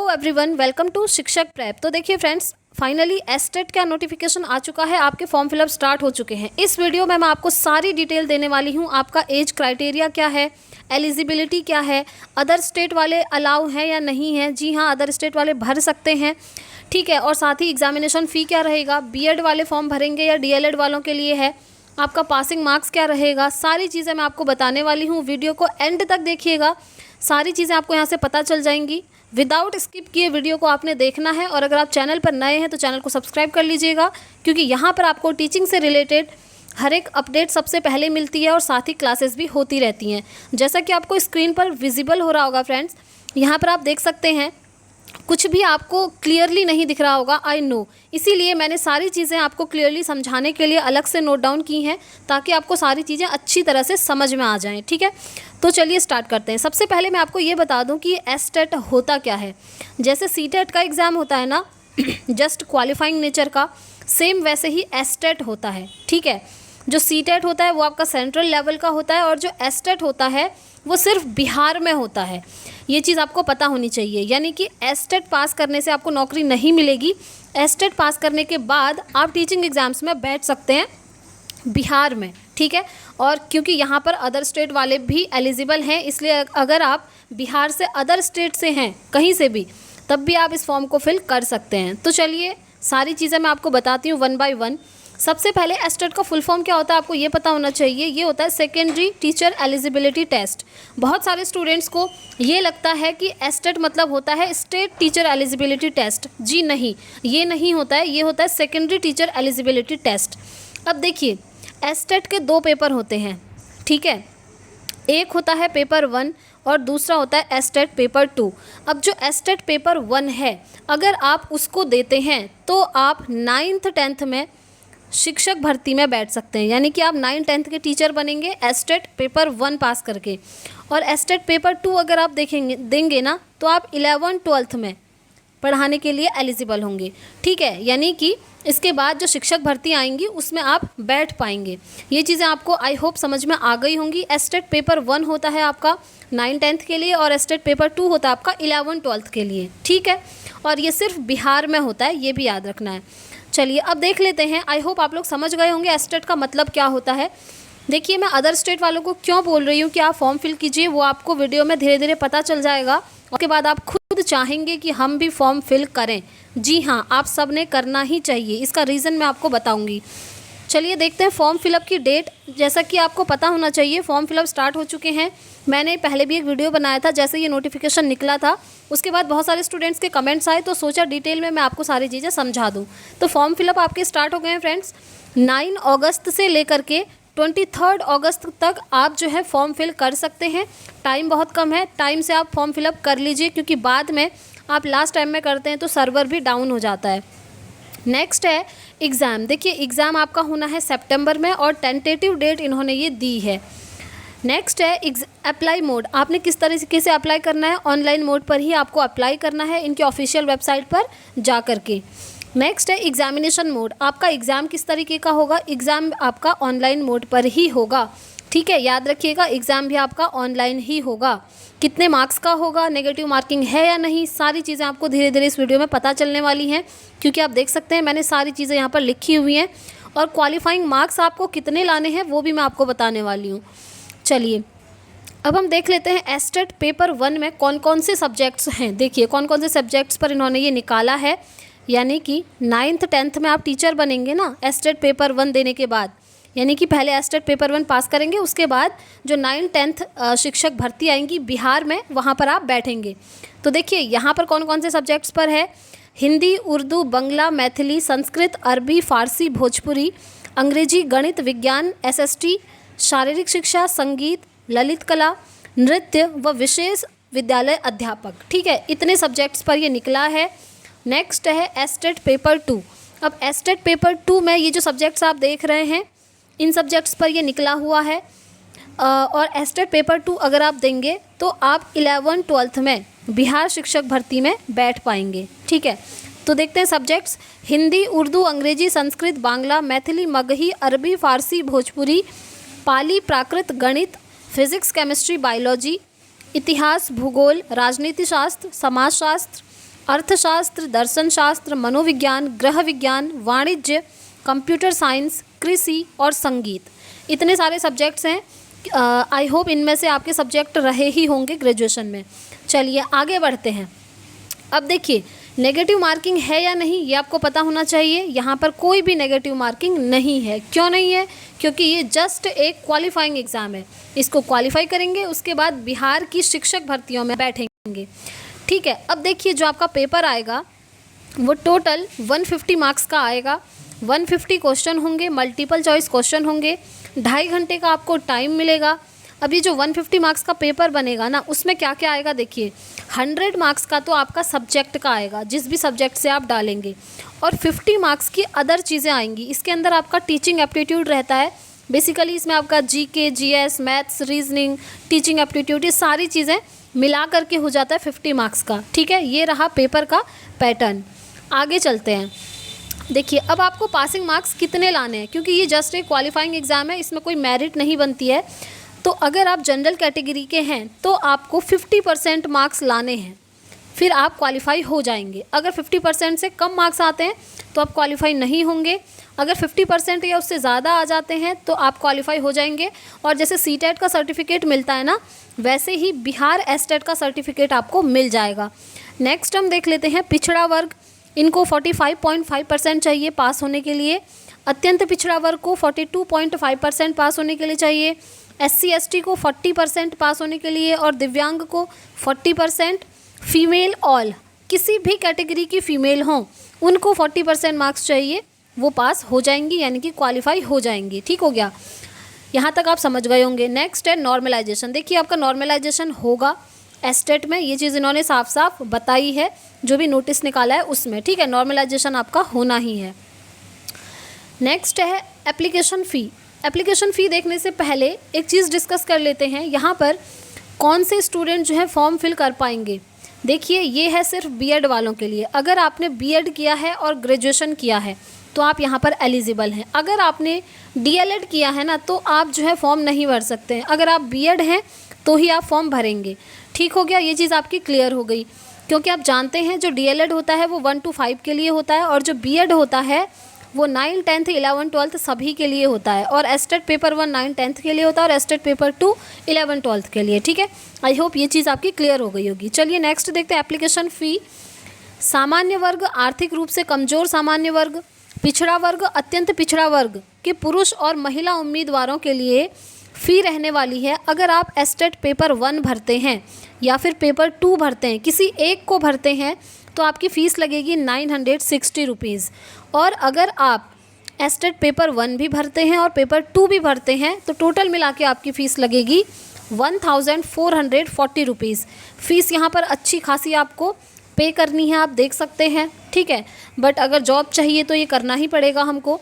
Everyone, welcome to शिक्षक prep. तो देखिए फ्रेंड्स, फाइनली एस्टेट का नोटिफिकेशन आ चुका है, आपके फॉर्म फिलअप स्टार्ट हो चुके हैं। इस वीडियो में मैं आपको सारी डिटेल देने वाली हूँ। आपका एज क्राइटेरिया क्या है, एलिजिबिलिटी क्या है, अदर स्टेट वाले अलाउ हैं या नहीं हैं। जी हाँ, अदर स्टेट वाले भर सकते हैं, ठीक है। और साथ ही एग्जामिनेशन फ़ी क्या रहेगा, बीएड वाले फॉर्म भरेंगे या डीएलएड वालों के लिए है, आपका पासिंग मार्क्स क्या रहेगा, सारी चीज़ें मैं आपको बताने वाली हूँ। वीडियो को एंड तक देखिएगा, सारी चीज़ें आपको यहाँ से पता चल जाएंगी। विदाउट स्किप किए वीडियो को आपने देखना है। और अगर आप चैनल पर नए हैं तो चैनल को सब्सक्राइब कर लीजिएगा, क्योंकि यहाँ पर आपको टीचिंग से रिलेटेड हर एक अपडेट सबसे पहले मिलती है और साथ ही क्लासेस भी होती रहती हैं। जैसा कि आपको स्क्रीन पर विजिबल हो रहा होगा फ्रेंड्स, यहाँ पर आप देख सकते हैं कुछ भी आपको क्लियरली नहीं दिख रहा होगा, आई नो। इसीलिए मैंने सारी चीज़ें आपको क्लियरली समझाने के लिए अलग से नोट डाउन की हैं, ताकि आपको सारी चीज़ें अच्छी तरह से समझ में आ जाएं, ठीक है। तो चलिए स्टार्ट करते हैं। सबसे पहले मैं आपको ये बता दूं कि एस्टेट होता क्या है। जैसे सीटेट का एग्ज़ाम होता है ना, जस्ट क्वालिफाइंग नेचर का, सेम वैसे ही एस्टेट होता है, ठीक है। जो सीटेट होता है वो आपका सेंट्रल लेवल का होता है, और जो एस्टेट होता है वो सिर्फ बिहार में होता है। ये चीज़ आपको पता होनी चाहिए। यानी कि एस्टेट पास करने से आपको नौकरी नहीं मिलेगी। एस्टेट पास करने के बाद आप टीचिंग एग्ज़ाम्स में बैठ सकते हैं बिहार में, ठीक है। और क्योंकि यहाँ पर अदर स्टेट वाले भी एलिजिबल हैं, इसलिए अगर आप बिहार से अदर स्टेट से हैं कहीं से भी, तब भी आप इस फॉर्म को फिल कर सकते हैं। तो चलिए सारी चीज़ें मैं आपको बताती हूँ वन बाय वन। सबसे पहले एस्टेट का फुल फॉर्म क्या होता है आपको ये पता होना चाहिए। ये होता है सेकेंडरी टीचर एलिजिबिलिटी टेस्ट। बहुत सारे स्टूडेंट्स को ये लगता है कि एस्टेट मतलब होता है स्टेट टीचर एलिजिबिलिटी टेस्ट। जी नहीं, ये नहीं होता है, ये होता है सेकेंडरी टीचर एलिजिबिलिटी टेस्ट। अब देखिए, एस्टेट के दो पेपर होते हैं, ठीक है। एक होता है पेपर 1 और दूसरा होता है एस्टेट पेपर 2। अब जो एस्टेट पेपर 1 है, अगर आप उसको देते हैं तो आप 9th 10th में शिक्षक भर्ती में बैठ सकते हैं। यानी कि आप 9th 10th के टीचर बनेंगे एस्टेट पेपर 1 पास करके। और एस्टेट पेपर 2 अगर आप देंगे ना, तो आप 11th 12th में पढ़ाने के लिए एलिजिबल होंगे, ठीक है। यानी कि इसके बाद जो शिक्षक भर्ती आएंगी उसमें आप बैठ पाएंगे। ये चीज़ें आपको आई होप समझ में आ गई होंगी। एस्टेट पेपर 1 होता है आपका 9th 10th के लिए, और एस्टेट पेपर 2 होता है आपका 11th 12th के लिए, ठीक है। और ये सिर्फ बिहार में होता है, ये भी याद रखना है। चलिए अब देख लेते हैं। आई होप आप लोग समझ गए होंगे एस्टेट का मतलब क्या होता है। देखिए, मैं अदर स्टेट वालों को क्यों बोल रही हूँ कि आप फॉर्म फिल कीजिए, वो आपको वीडियो में धीरे धीरे पता चल जाएगा। उसके बाद आप खुद चाहेंगे कि हम भी फॉर्म फिल करें। जी हाँ, आप सब ने करना ही चाहिए। इसका रीज़न मैं आपको बताऊंगी। चलिए देखते हैं फॉर्म फिलअप की डेट। जैसा कि आपको पता होना चाहिए, फॉर्म फिलअप स्टार्ट हो चुके हैं। मैंने पहले भी एक वीडियो बनाया था जैसे ये नोटिफिकेशन निकला था। उसके बाद बहुत सारे स्टूडेंट्स के कमेंट्स आए, तो सोचा डिटेल में मैं आपको सारी चीज़ें समझा दूँ। तो फॉर्म फिलअप आपके स्टार्ट हो गए हैं फ्रेंड्स। 9 अगस्त से लेकर के 23 अगस्त तक आप जो है फॉर्म फिल कर सकते हैं। टाइम बहुत कम है, टाइम से आप फॉर्म फिलअप कर लीजिए, क्योंकि बाद में आप लास्ट टाइम में करते हैं तो सर्वर भी डाउन हो जाता है। नेक्स्ट है एग्ज़ाम। देखिए, एग्ज़ाम आपका होना है सितंबर में, और टेंटेटिव डेट इन्होंने ये दी है। नेक्स्ट है अप्लाई मोड। आपने किस तरीके से अप्लाई करना है, ऑनलाइन मोड पर ही आपको अप्लाई करना है, इनके ऑफिशियल वेबसाइट पर जा कर के। नेक्स्ट है एग्जामिनेशन मोड। आपका एग्ज़ाम किस तरीके का होगा, एग्ज़ाम आपका ऑनलाइन मोड पर ही होगा, ठीक है। याद रखिएगा, एग्ज़ाम भी आपका ऑनलाइन ही होगा। कितने मार्क्स का होगा, नेगेटिव मार्किंग है या नहीं, सारी चीज़ें आपको धीरे धीरे इस वीडियो में पता चलने वाली हैं, क्योंकि आप देख सकते हैं मैंने सारी चीज़ें यहाँ पर लिखी हुई हैं। और क्वालिफाइंग मार्क्स आपको कितने लाने हैं वो भी मैं आपको बताने वाली हूँ। चलिए अब हम देख लेते हैं एस्टेट पेपर 1 में कौन कौन से सब्जेक्ट्स हैं। देखिए कौन कौन से सब्जेक्ट्स पर इन्होंने ये निकाला है। यानी कि 9th 10th में आप टीचर बनेंगे ना एस्टेट पेपर 1 देने के बाद। यानी कि पहले एस्टेट पेपर 1 पास करेंगे, उसके बाद जो 9th 10th शिक्षक भर्ती आएंगी बिहार में, वहाँ पर आप बैठेंगे। तो देखिए यहाँ पर कौन कौन से सब्जेक्ट्स पर है। हिंदी, उर्दू, बंगला, मैथिली, संस्कृत, अरबी, फारसी, भोजपुरी, अंग्रेजी, गणित, विज्ञान, एसएसटी, शारीरिक शिक्षा, संगीत, ललित कला, नृत्य व विशेष विद्यालय अध्यापक, ठीक है। इतने सब्जेक्ट्स पर ये निकला है। नेक्स्ट है एस्टेट पेपर 2। अब एस्टेट पेपर 2 में ये जो सब्जेक्ट्स आप देख रहे हैं, इन सब्जेक्ट्स पर ये निकला हुआ है। और एस्टेट पेपर 2 अगर आप देंगे तो आप 11th 12th में बिहार शिक्षक भर्ती में बैठ पाएंगे, ठीक है। तो देखते हैं सब्जेक्ट्स। हिंदी, उर्दू, अंग्रेजी, संस्कृत, बांग्ला, मैथिली, मगही, अरबी, फारसी, भोजपुरी, पाली, प्राकृत, गणित, फिजिक्स, केमिस्ट्री, बायोलॉजी, इतिहास, भूगोल, राजनीति शास्त्र, समाजशास्त्र, अर्थशास्त्र, दर्शन शास्त्र, मनोविज्ञान, गृह विज्ञान, वाणिज्य, कंप्यूटर साइंस, कृषि और संगीत। इतने सारे सब्जेक्ट्स हैं। आई होप इनमें से आपके सब्जेक्ट रहे ही होंगे ग्रेजुएशन में। चलिए आगे बढ़ते हैं। अब देखिए, नेगेटिव मार्किंग है या नहीं ये आपको पता होना चाहिए। यहाँ पर कोई भी नेगेटिव मार्किंग नहीं है। क्यों नहीं है? क्योंकि ये जस्ट एक क्वालिफाइंग एग्ज़ाम है। इसको क्वालिफाई करेंगे, उसके बाद बिहार की शिक्षक भर्तियों में बैठेंगे। ठीक है, अब देखिए जो आपका पेपर आएगा वो टोटल 150 मार्क्स का आएगा। 150 क्वेश्चन होंगे, मल्टीपल चॉइस क्वेश्चन होंगे। 2.5 घंटे का आपको टाइम मिलेगा। अभी जो 150 मार्क्स का पेपर बनेगा ना, उसमें क्या क्या आएगा देखिए। 100 मार्क्स का तो आपका सब्जेक्ट का आएगा, जिस भी सब्जेक्ट से आप डालेंगे, और 50 मार्क्स की अदर चीज़ें आएंगी। इसके अंदर आपका टीचिंग एप्टीट्यूड रहता है। बेसिकली इसमें आपका GK, GS, maths, reasoning, teaching aptitude, ये सारी चीज़ें मिला करके हो जाता है 50 मार्क्स का। ठीक है, ये रहा पेपर का पैटर्न। आगे चलते हैं। देखिए अब आपको पासिंग मार्क्स कितने लाने हैं, क्योंकि ये जस्ट एक क्वालिफाइंग एग्ज़ाम है, इसमें कोई मेरिट नहीं बनती है। तो अगर आप जनरल कैटेगरी के हैं तो आपको 50% मार्क्स लाने हैं, फिर आप क्वालिफाई हो जाएंगे। अगर 50% से कम मार्क्स आते हैं तो आप क्वालिफाई नहीं होंगे। अगर 50% या उससे ज़्यादा आ जाते हैं तो आप क्वालिफाई हो जाएंगे। और जैसे सीटेट का सर्टिफिकेट मिलता है ना, वैसे ही बिहार एस्टेट का सर्टिफिकेट आपको मिल जाएगा। नेक्स्ट हम देख लेते हैं पिछड़ा वर्ग। इनको 45.5% चाहिए पास होने के लिए। अत्यंत पिछड़ा वर्ग को 42.5% पास होने के लिए चाहिए। SC ST को 40% पास होने के लिए, और दिव्यांग को 40%। फीमेल ऑल, किसी भी कैटेगरी की फ़ीमेल हों उनको 40% मार्क्स चाहिए, वो पास हो जाएंगी, यानी कि क्वालिफाई हो जाएंगी। ठीक हो गया, यहाँ तक आप समझ गए होंगे। नेक्स्ट है नॉर्मलाइजेशन। देखिए आपका नॉर्मलाइजेशन होगा एस्टेट में, ये चीज़ इन्होंने साफ साफ बताई है, जो भी नोटिस निकाला है उसमें। ठीक है, नॉर्मलाइजेशन आपका होना ही है। नेक्स्ट है एप्लीकेशन फ़ी। एप्लीकेशन फ़ी देखने से पहले एक चीज़ डिस्कस कर लेते हैं। यहाँ पर कौन से स्टूडेंट जो है फॉर्म फिल कर पाएंगे। देखिए ये है सिर्फ बीएड वालों के लिए। अगर आपने बीएड किया है और ग्रेजुएशन किया है तो आप यहाँ पर एलिजिबल हैं। अगर आपने डीएलएड किया है ना, तो आप जो है फॉर्म नहीं भर सकते हैं। अगर आप बीएड हैं तो ही आप फॉर्म भरेंगे। ठीक हो गया, ये चीज़ आपकी क्लियर हो गई। क्योंकि आप जानते हैं जो डीएलएड होता है वो 1 to 5 के लिए होता है, और जो बीएड होता है वो 9, 10, 11, 12 सभी के लिए होता है। और एस्टेट पेपर 1 9, 10 के लिए होता है, और एस्टेट पेपर 2 11, 12 के लिए। ठीक है, आई होप ये चीज़ आपकी क्लियर हो गई होगी। चलिए नेक्स्ट देखते हैं एप्लीकेशन फ़ी। सामान्य वर्ग, आर्थिक रूप से कमज़ोर सामान्य वर्ग, पिछड़ा वर्ग, अत्यंत पिछड़ा वर्ग के पुरुष और महिला उम्मीदवारों के लिए फ़ी रहने वाली है। अगर आप एस्टेट पेपर 1 भरते हैं या फिर पेपर 2 भरते हैं, किसी एक को भरते हैं, तो आपकी फ़ीस लगेगी 960 रुपीज़। और अगर आप एस्टेट पेपर 1 भी भरते हैं और पेपर 2 भी भरते हैं तो टोटल मिला के आपकी फ़ीस लगेगी 1440 रुपीज़। फ़ीस यहाँ पर अच्छी खासी आपको पे करनी है, आप देख सकते हैं। ठीक है, बट अगर जॉब चाहिए तो ये करना ही पड़ेगा हमको।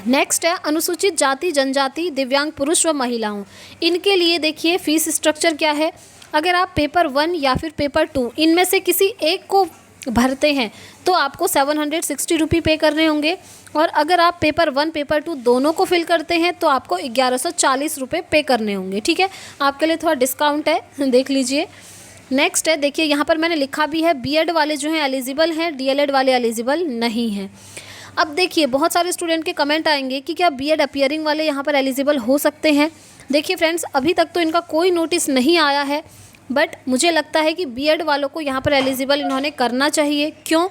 नेक्स्ट है अनुसूचित जाति जनजाति, दिव्यांग पुरुष व महिलाओं। इनके लिए देखिए फ़ीस स्ट्रक्चर क्या है। अगर आप पेपर 1 या फिर पेपर 2 इनमें से किसी एक को भरते हैं तो आपको 760 रुपये पे करने होंगे। और अगर आप पेपर 1 पेपर 2 दोनों को फिल करते हैं तो आपको 1140 रुपये पे करने होंगे। ठीक है, आपके लिए थोड़ा डिस्काउंट है, देख लीजिए। नेक्स्ट है, देखिए यहाँ पर मैंने लिखा भी है बीएड वाले जो हैं एलिजिबल हैं, डीएलएड वाले एलिजिबल नहीं हैं। अब देखिए बहुत सारे स्टूडेंट के कमेंट आएंगे कि क्या बीएड अपीयरिंग वाले यहाँ पर एलिजिबल हो सकते हैं। देखिए फ्रेंड्स, अभी तक तो इनका कोई नोटिस नहीं आया है, बट मुझे लगता है कि बीएड वालों को यहाँ पर एलिजिबल इन्होंने करना चाहिए। क्यों?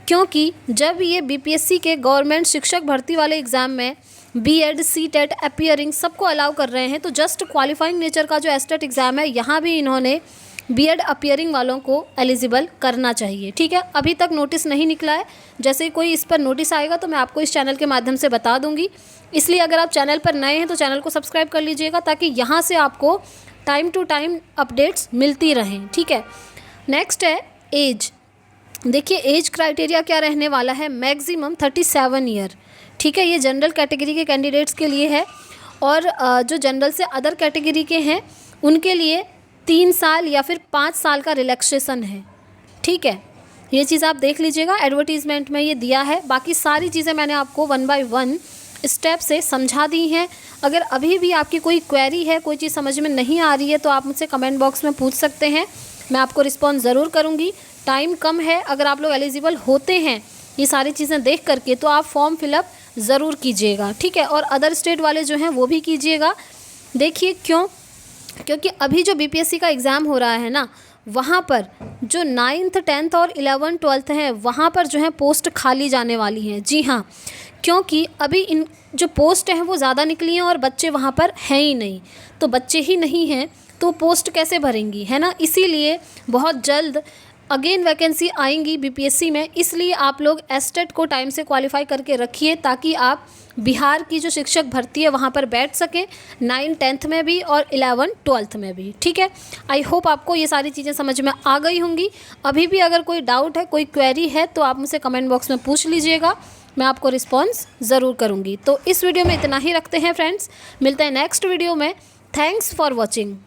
क्योंकि जब ये बीपीएससी के गवर्नमेंट शिक्षक भर्ती वाले एग्ज़ाम में बीएड, सीटेट, अपीयरिंग सबको अलाउ कर रहे हैं, तो जस्ट क्वालिफाइंग नेचर का जो एस्टेट एग्ज़ाम है यहाँ भी इन्होंने बीएड अपीयरिंग वालों को एलिजिबल करना चाहिए। ठीक है, अभी तक नोटिस नहीं निकला है। जैसे ही कोई इस पर नोटिस आएगा तो मैं आपको इस चैनल के माध्यम से बता दूंगी। इसलिए अगर आप चैनल पर नए हैं तो चैनल को सब्सक्राइब कर लीजिएगा, ताकि यहाँ से आपको टाइम टू टाइम अपडेट्स मिलती रहें। ठीक है, नेक्स्ट है एज। देखिए एज क्राइटेरिया क्या रहने वाला है, मैक्सिमम 37 ईयर। ठीक है, ये जनरल कैटेगरी के कैंडिडेट्स के लिए है, और जो जनरल से अदर कैटेगरी के हैं उनके लिए 3 साल या फिर 5 साल का रिलैक्सेशन है। ठीक है, ये चीज़ आप देख लीजिएगा, एडवर्टीज़मेंट में ये दिया है। बाकी सारी चीज़ें मैंने आपको 1 by 1 स्टेप से समझा दी हैं। अगर अभी भी आपकी कोई क्वेरी है, कोई चीज़ समझ में नहीं आ रही है, तो आप मुझसे कमेंट बॉक्स में पूछ सकते हैं, मैं आपको रिस्पॉन्स ज़रूर करूँगी। टाइम कम है, अगर आप लोग एलिजिबल होते हैं ये सारी चीज़ें देख करके तो आप फॉर्म फिलअप ज़रूर कीजिएगा, ठीक है। और अदर स्टेट वाले जो हैं वो भी कीजिएगा। देखिए क्योंकि अभी जो बीपीएससी का एग्ज़ाम हो रहा है ना, वहाँ पर जो 9th 10th और 11th 12th हैं वहाँ पर जो है पोस्ट खाली जाने वाली हैं। जी हाँ, क्योंकि अभी इन जो पोस्ट हैं वो ज़्यादा निकली हैं और बच्चे वहाँ पर हैं ही नहीं, तो बच्चे ही नहीं हैं तो पोस्ट कैसे भरेंगी, है ना। इसीलिए बहुत जल्द अगेन वैकेंसी आएंगी बीपीएससी में, इसलिए आप लोग एस्टेट को टाइम से क्वालिफाई करके रखिए ताकि आप बिहार की जो शिक्षक भर्ती है वहाँ पर बैठ सकें 9th 10th में भी और 11th 12th में भी, ठीक है। आई होप आपको ये सारी चीज़ें समझ में आ गई होंगी। अभी भी अगर कोई डाउट है, कोई क्वेरी है तो आप मुझसे कमेंट बॉक्स में पूछ लीजिएगा, मैं आपको रिस्पॉन्स ज़रूर करूँगी। तो इस वीडियो में इतना ही रखते हैं फ्रेंड्स, मिलते हैं नेक्स्ट वीडियो में। Thanks for watching.